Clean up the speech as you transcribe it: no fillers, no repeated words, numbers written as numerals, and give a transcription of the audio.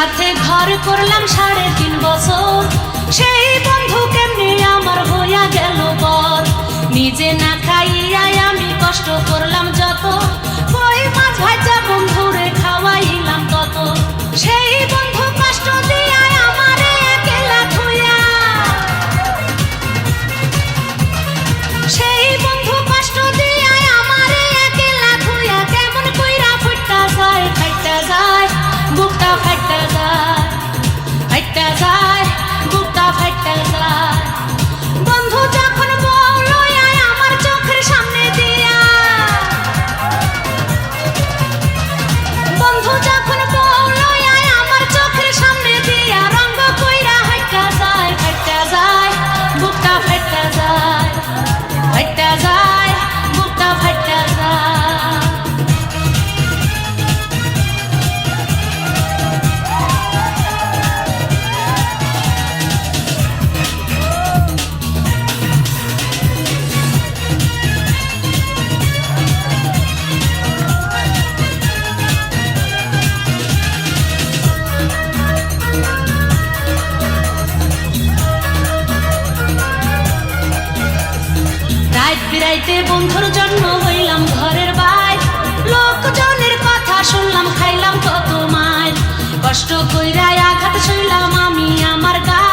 সাথে ঘর করলাম 3.5 বছর, সেই বন্ধু কেমনি আমার হইয়া গেল পর। নিজে না খাইয়াই আমি কষ্ট করলাম যত, কই মাছ ভাজা বন্ধুরে খাওয়াইলাম তত। সেই বন্ধু কষ্ট দিয়া আমারে একলা থুইয়া, সেই বন্ধু কষ্ট দিয়া আমারে একলা থুইয়া কেমন কইরা ফুটটা যায়, ফাইটা যায় বুকটা, ফাইটা যায়, ফাইটা যায় বুকটা, ফাইটা যায়। বন্ধু যখন বলল আমার চোখের সামনে দিয়া, বন্ধু যখন বলল আমার চোখের সামনে দিয়া, রঙ্গ কইরা হাইটা যায়, ফাইটা যায় বুকটা, ফাইটা যায়, ফাইটা যায় বুকটা, ফাইটা যায়। বিরাইতে বন্ধুর জন্য হইলাম ঘরের বাইর, লোকজনের কথা শুনলাম খাইলাম কত মার, কষ্ট কইরা আঘাত সইলাম আমি আমার গায়ে।